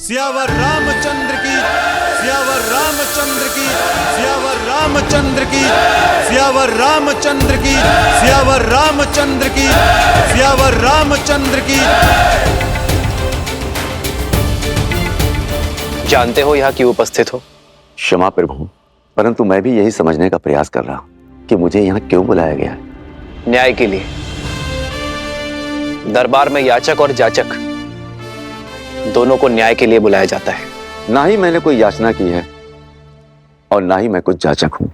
सियावर रामचंद्र की, सियावर रामचंद्र की, सियावर रामचंद्र की, सियावर रामचंद्र की, सियावर रामचंद्र की, सियावर रामचंद्र की। जानते हो यहाँ क्यों उपस्थित हो? क्षमा प्रभु, परंतु मैं भी यही समझने का प्रयास कर रहा हूँ कि मुझे यहाँ क्यों बुलाया गया है। न्याय के लिए। दरबार में याचक और जाचक दोनों को न्याय के लिए बुलाया जाता है। ना ही मैंने कोई याचना की है और ना ही मैं कुछ जाचक हूं।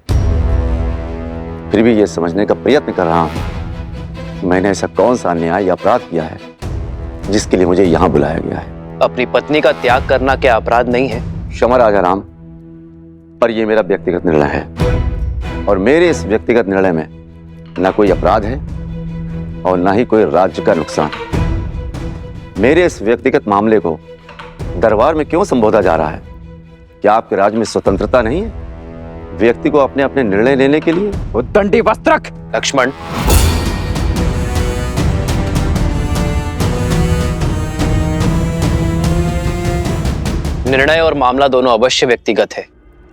फिर भी यह समझने का प्रयत्न कर रहा हूं कि मैंने ऐसा कौन सा अन्याय या अपराध किया है जिसके लिए मुझे यहां बुलाया गया है। अपनी पत्नी का त्याग करना क्या अपराध नहीं है? क्षमा राजा राम, पर यह मेरा व्यक्तिगत निर्णय है और मेरे इस व्यक्तिगत निर्णय में ना कोई अपराध है और ना ही कोई राज्य का नुकसान। मेरे इस व्यक्तिगत मामले को दरबार में क्यों संबोधा जा रहा है? क्या आपके राज्य में स्वतंत्रता नहीं है व्यक्ति को अपने अपने निर्णय लेने के लिए? उद्दंडी वस्त्रक। लक्ष्मण, निर्णय और मामला दोनों अवश्य व्यक्तिगत है,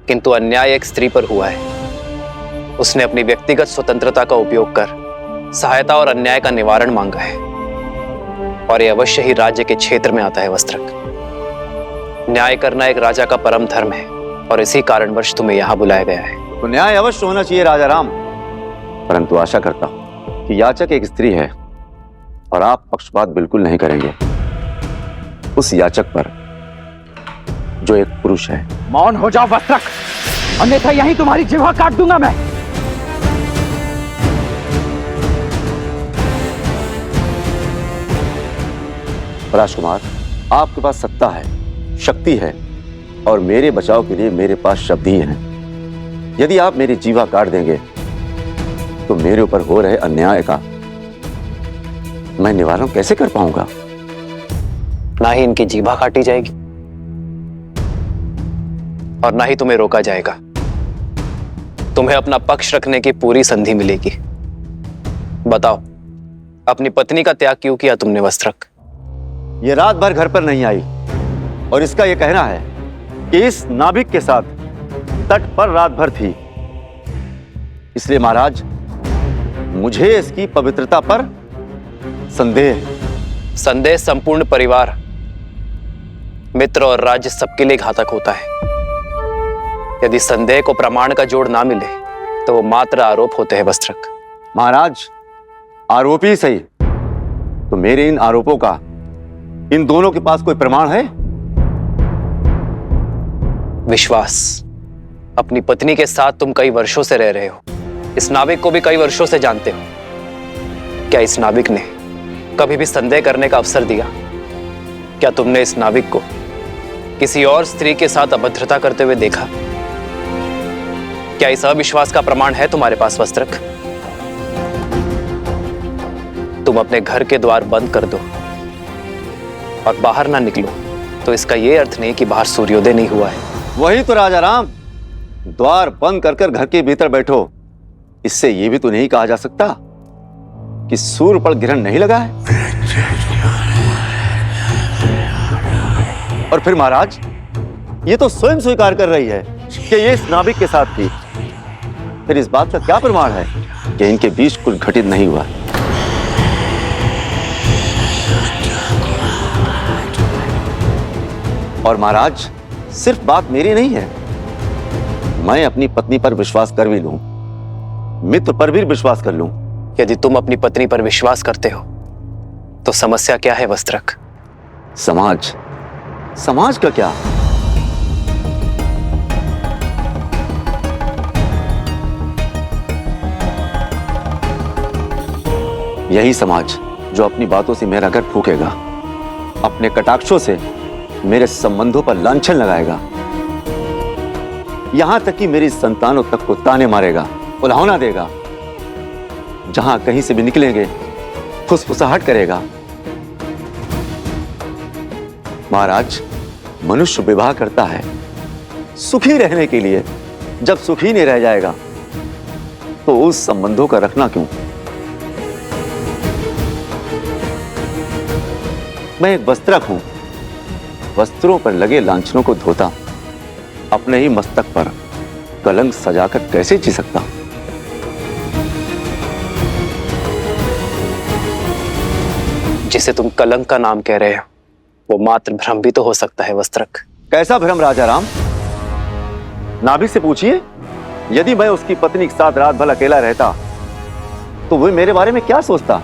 किंतु अन्याय एक स्त्री पर हुआ है। उसने अपनी व्यक्तिगत स्वतंत्रता का उपयोग कर सहायता और अन्याय का निवारण मांगा है और यह अवश्य ही राज्य के क्षेत्र में आता है। वस्त्रक, न्याय करना एक राजा का परम धर्म है और इसी कारणवश तुम्हें यहां बुलाया गया है। तो न्याय अवश्य होना चाहिए राजा राम, परंतु आशा करता हूं कि याचक एक स्त्री है और आप पक्षपात बिल्कुल नहीं करेंगे उस याचक पर जो एक पुरुष है। मौन हो जाओ वस्त्रक, अन्यथा यहीं तुम्हारी जिह्वा काट दूंगा मैं। राजकुमार, आपके पास सत्ता है, शक्ति है और मेरे बचाव के लिए मेरे पास शब्द ही हैं। यदि आप मेरी जीवा काट देंगे तो मेरे ऊपर हो रहे अन्याय का मैं निवारण कैसे कर पाऊंगा? ना ही इनकी जीभा काटी जाएगी और ना ही तुम्हें रोका जाएगा। तुम्हें अपना पक्ष रखने की पूरी संधि मिलेगी। बताओ, अपनी पत्नी का त्याग क्यों किया तुमने वस्त्रक? ये रात भर घर पर नहीं आई और इसका यह कहना है कि इस नाभिक के साथ तट पर रात भर थी। इसलिए महाराज, मुझे इसकी पवित्रता पर संदेह है। संदेह संपूर्ण परिवार, मित्र और राज्य सबके लिए घातक होता है। यदि संदेह को प्रमाण का जोड़ ना मिले तो वो मात्र आरोप होते हैं। वस्त्रक, महाराज, आरोपी ही सही, तो मेरे इन आरोपों का इन दोनों के पास कोई प्रमाण है? विश्वास। अपनी पत्नी के साथ तुम कई वर्षों से रह रहे हो, इस नाविक को भी कई वर्षों से जानते हो। क्या इस नाविक ने कभी भी संदेह करने का अवसर दिया? क्या तुमने इस नाविक को किसी और स्त्री के साथ अभद्रता करते हुए देखा? क्या इस अविश्वास का प्रमाण है तुम्हारे पास? वस्त्रक, तुम अपने घर के द्वार बंद कर दो और बाहर ना निकलो तो इसका यह अर्थ नहीं कि बाहर सूर्योदय नहीं हुआ है। वही तो राजा राम, द्वार बंद कर घर के भीतर बैठो, इससे यह भी तो नहीं कहा जा सकता कि सूर्य पर ग्रहण नहीं लगा है। और फिर महाराज, ये तो स्वयं स्वीकार कर रही है कि ये इस नाविक के साथ थी। फिर इस बात का क्या प्रमाण है कि इनके बीच कुछ घटित नहीं हुआ? और महाराज, सिर्फ बात मेरी नहीं है, मैं अपनी पत्नी पर विश्वास कर भी लूं, मित्र पर भी विश्वास कर लूं। यदि तुम अपनी पत्नी पर विश्वास करते हो तो समस्या क्या है? वस्त्रक, समाज, समाज का क्या? यही समाज जो अपनी बातों से मेरा घर फूकेगा, अपने कटाक्षों से मेरे संबंधों पर लांछन लगाएगा, यहां तक कि मेरी संतानों तक को ताने मारेगा, उल्हाना देगा। जहां कहीं से भी निकलेंगे फुसफुसाहट करेगा। महाराज, मनुष्य विवाह करता है सुखी रहने के लिए। जब सुखी नहीं रह जाएगा तो उस संबंधों का रखना क्यों? मैं एक वस्त्रक हूं वस्त्रों पर लगे लांछनों को धोता, अपने ही मस्तक पर कलंक सजाकर कैसे जी सकता हूं? जिसे तुम कलंक का नाम कह रहे हो वो मात्र भ्रम भी तो हो सकता है वस्त्रक। कैसा भ्रम राजा राम? नाभिक से पूछिए, यदि मैं उसकी पत्नी के साथ रात भर अकेला रहता तो वो मेरे बारे में क्या सोचता?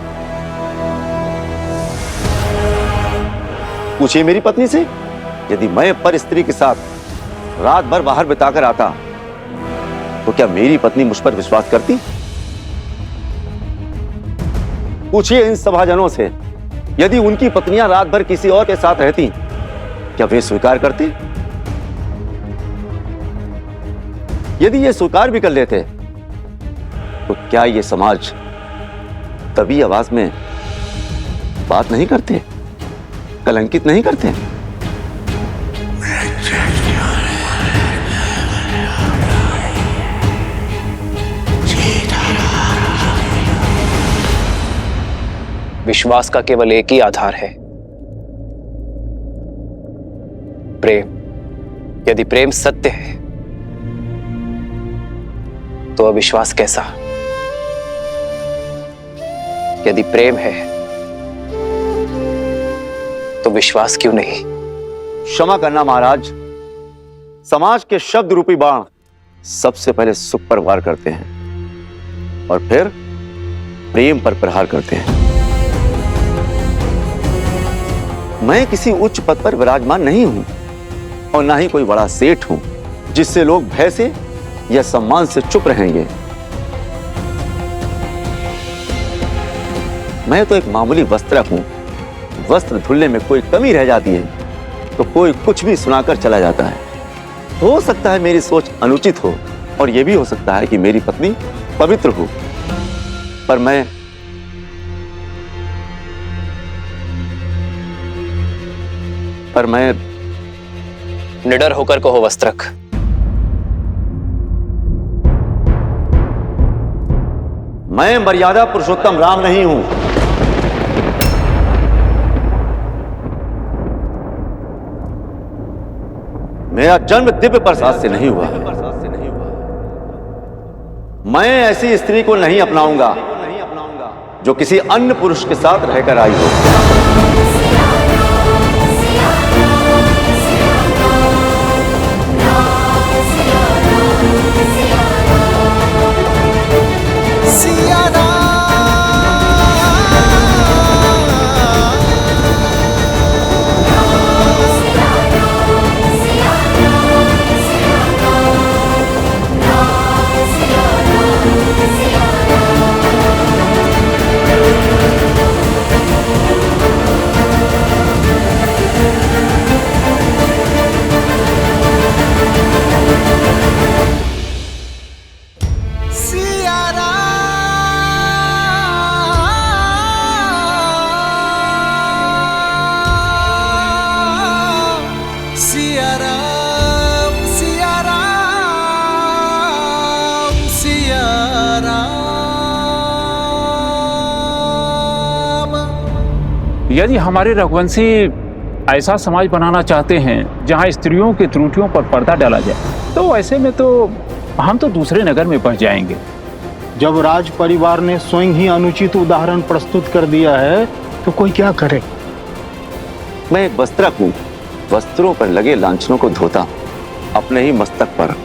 पूछिए मेरी पत्नी से, यदि मैं पर स्त्री के साथ रात भर बाहर बिताकर आता तो क्या मेरी पत्नी मुझ पर विश्वास करती? पूछिए इन सभाजनों से, यदि उनकी पत्नियां रात भर किसी और के साथ रहती क्या वे स्वीकार करते? यदि ये स्वीकार भी कर लेते तो क्या ये समाज तभी आवाज में बात नहीं करते, कलंकित नहीं करते? विश्वास का केवल एक ही आधार है, प्रेम। यदि प्रेम सत्य है तो अविश्वास कैसा? यदि प्रेम है तो विश्वास क्यों नहीं? क्षमा करना महाराज, समाज के शब्द रूपी बाण सबसे पहले सुख पर वार करते हैं और फिर प्रेम पर प्रहार करते हैं। मैं किसी उच्च पद पर विराजमान नहीं हूं और ना ही कोई बड़ा सेठ हूं जिससे लोग भय से या सम्मान से चुप रहेंगे। मैं तो एक मामूली वस्त्रक हूं। वस्त्र धुलने में कोई कमी रह जाती है तो कोई कुछ भी सुनाकर चला जाता है। हो सकता है मेरी सोच अनुचित हो और यह भी हो सकता है कि मेरी पत्नी पवित्र हो, पर मैं निडर होकर कहो वस्त्रक। मैं मर्यादा पुरुषोत्तम राम नहीं हूं। मेरा जन्म दिव्य प्रसाद से नहीं हुआ। मैं ऐसी स्त्री को नहीं अपनाऊंगा जो किसी अन्य पुरुष के साथ रहकर आई हो। यदि हमारे रघुवंशी ऐसा समाज बनाना चाहते हैं जहां स्त्रियों की त्रुटियों पर पर्दा डाला जाए, तो ऐसे में तो हम तो दूसरे नगर में बस जाएंगे। जब राज परिवार ने स्वयं ही अनुचित उदाहरण प्रस्तुत कर दिया है तो कोई क्या करे। मैं एक वस्त्रक हूं। वस्त्रों पर लगे लांछनों को धोता, अपने ही मस्तक पर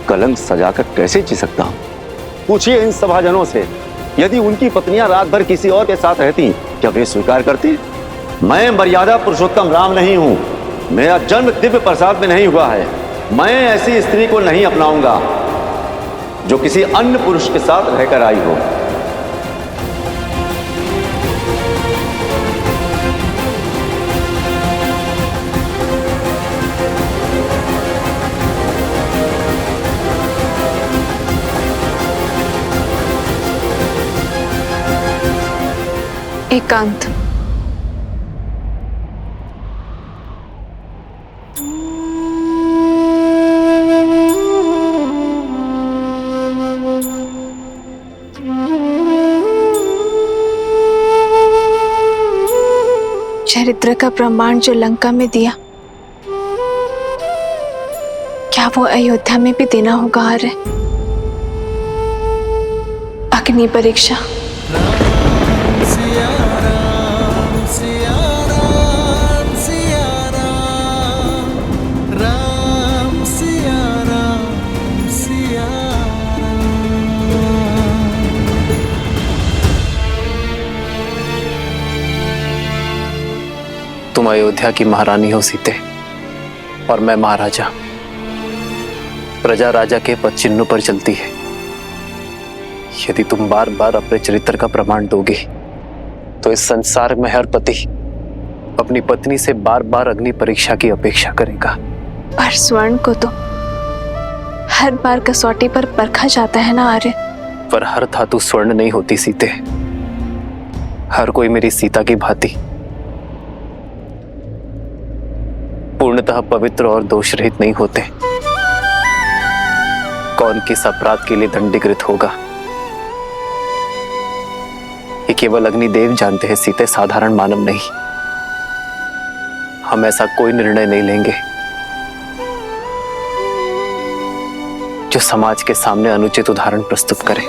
कलंक सजाकर कैसे जी सकता हूं? पूछिए इन सभाजनों से, यदि उनकी पत्नियां रात भर किसी और के साथ रहती क्या वे स्वीकार करती? मैं मर्यादा पुरुषोत्तम राम नहीं हूं। मेरा जन्म दिव्य प्रसाद में नहीं हुआ है। मैं ऐसी स्त्री को नहीं अपनाऊंगा जो किसी अन्य पुरुष के साथ रहकर आई हो। एकांत। चरित्र का प्रमाण जो लंका में दिया क्या वो अयोध्या में भी देना होगा आर्य? अग्नि परीक्षा। तुम अयोध्या की महारानी हो सीते, और मैं महाराजा। प्रजा राजा के पद चिन्हों पर चलती है। यदि तुम बार बार अपने चरित्र का प्रमाण दोगे तो इस संसार में हर पति अपनी पत्नी से बार बार अग्नि परीक्षा की अपेक्षा करेगा। पर स्वर्ण को तो हर बार कसौटी पर परखा जाता है ना आर्य। पर हर धातु स्वर्ण नहीं होती सीते। हर कोई मेरी सीता की भांति पूर्णतः पवित्र और दोष रहित नहीं होते। कौन किस अपराध के लिए दंडीकृत होगा ये केवल अग्निदेव जानते हैं सीते, साधारण मानव नहीं। हम ऐसा कोई निर्णय नहीं लेंगे जो समाज के सामने अनुचित उदाहरण प्रस्तुत करे।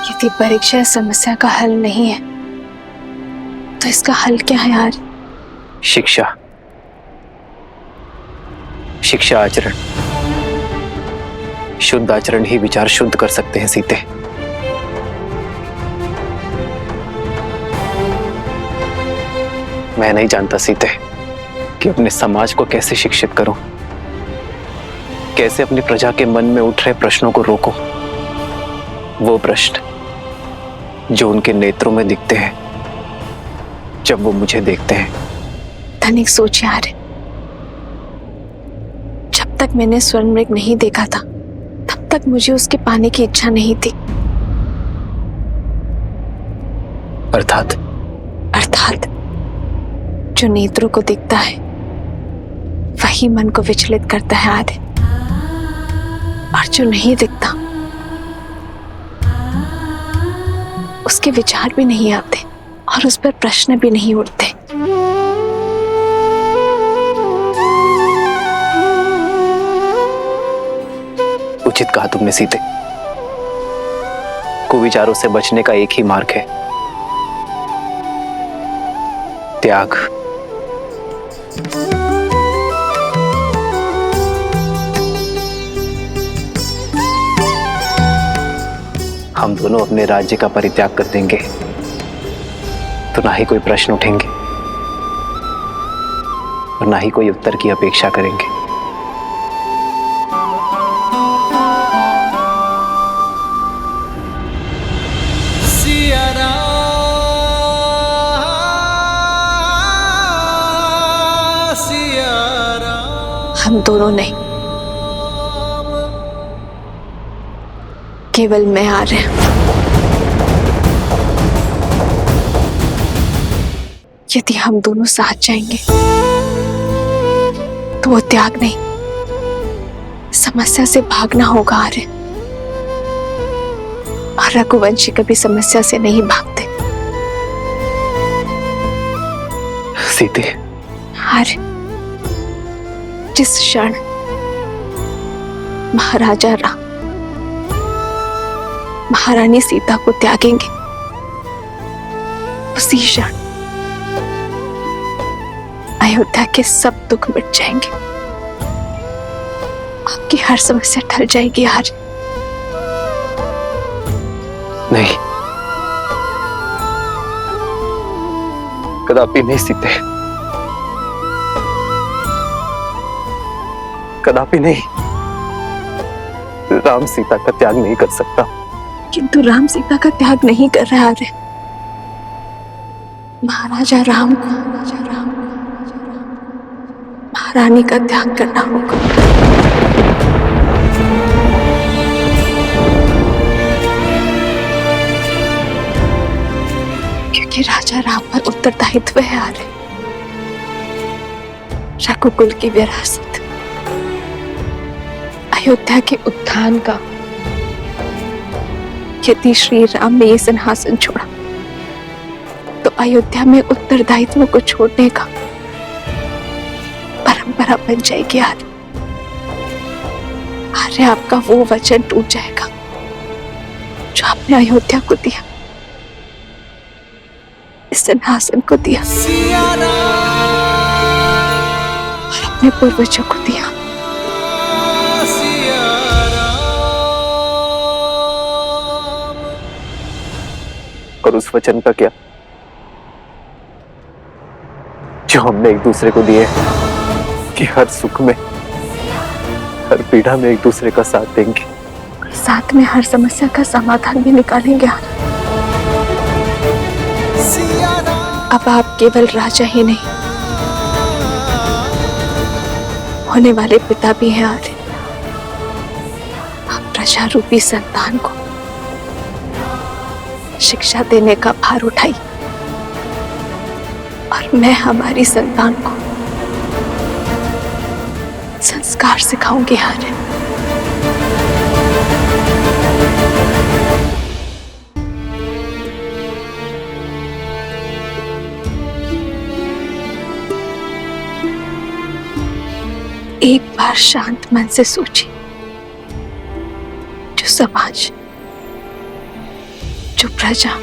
यदि परीक्षा इस समस्या का हल नहीं है तो इसका हल क्या है यार? शिक्षा। शिक्षा आचरण। शुद्ध आचरण ही विचार शुद्ध कर सकते हैं सीते। मैं नहीं जानता सीते कि अपने समाज को कैसे शिक्षित करूं, कैसे अपनी प्रजा के मन में उठ रहे प्रश्नों को रोकूं। वो प्रश्न जो उनके नेत्रों में दिखते हैं जब वो मुझे देखते हैं। तनिक सोच यार, जब तक मैंने स्वर्ण मृग नहीं देखा था तब तक मुझे उसके पाने की इच्छा नहीं थी। अर्थात जो नेत्रों को दिखता है वही मन को विचलित करता है आदि, और जो नहीं दिखता उसके विचार भी नहीं आते और उस पर प्रश्न भी नहीं उठते। उचित कहा तुमने सीते। कुविचारों से बचने का एक ही मार्ग है, त्याग। हम दोनों अपने राज्य का परित्याग कर देंगे तो ना ही कोई प्रश्न उठेंगे और ना ही कोई उत्तर की अपेक्षा करेंगे। हम दोनों नहीं, केवल मैं आ रहे हैं। यदि हम दोनों साथ जाएंगे तो वो त्याग नहीं, समस्या से भागना होगा आर्य। और रघुवंशी कभी समस्या से नहीं भागते। सीते, आर्य, जिस क्षण महाराजा राम महारानी सीता को त्यागेंगे उसी क्षण अयोध्या के सब दुख मिट जाएंगे। आपकी हर समस्या टल जाएगी आर्य। नहीं, कदापि नहीं सीते, कदापि नहीं। राम सीता का त्याग नहीं कर सकता। किंतु राम सीता का त्याग नहीं कर रहा आर्य। महाराजा राम को महारानी का त्याग करना होगा। क्योंकि राजा राम पर उत्तरदायित्व है आर्य। रघुकुल की विरासत, अयोध्या के उत्थान का। यदि श्री राम ने ये सिंहासन छोड़ा तो अयोध्या में उत्तरदायित्व को छोड़ने का परंपरा बन जाएगी आर्य। आर्य, आपका वो वचन टूट जाएगा जो आपने अयोध्या को दिया, इस सिंहासन को दिया और अपने पूर्वजों को दिया। और उस वचन का क्या जो हमने एक दूसरे को दिए कि हर सुख में, हर पीड़ा में एक दूसरे का साथ देंगे, साथ में हर समस्या का समाधान भी निकालेंगे। अब आप केवल राजा ही नहीं, होने वाले पिता भी हैं आर्य। आप प्रजा रूपी संतान को शिक्षा देने का भार उठाई और मैं हमारी संतान को संस्कार सिखाऊंगी आर्य। एक बार शांत मन से सोचिए, जो समाज, जो प्रजा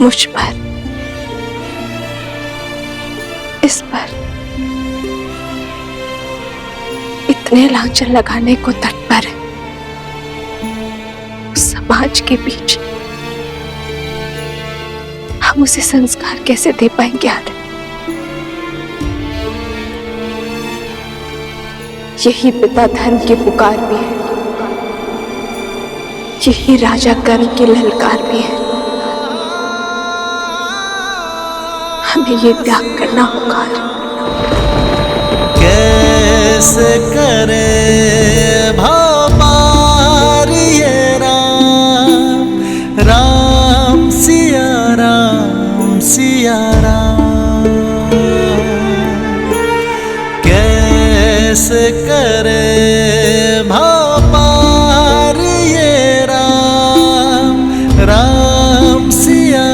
मुझ पर, इस पर इतने लांछन लगाने को तत्पर है, उस समाज के बीच हम उसे संस्कार कैसे दे पाएंगे आर्य? यही पिता धर्म की पुकार भी है, यही राजा कर्म की ललकार भी है। हमें ये त्याग करना होगा। कैसे करे भवपार ये राम, राम सिया राम सिया राम। कैसे करे भवपार ये राम, राम सिया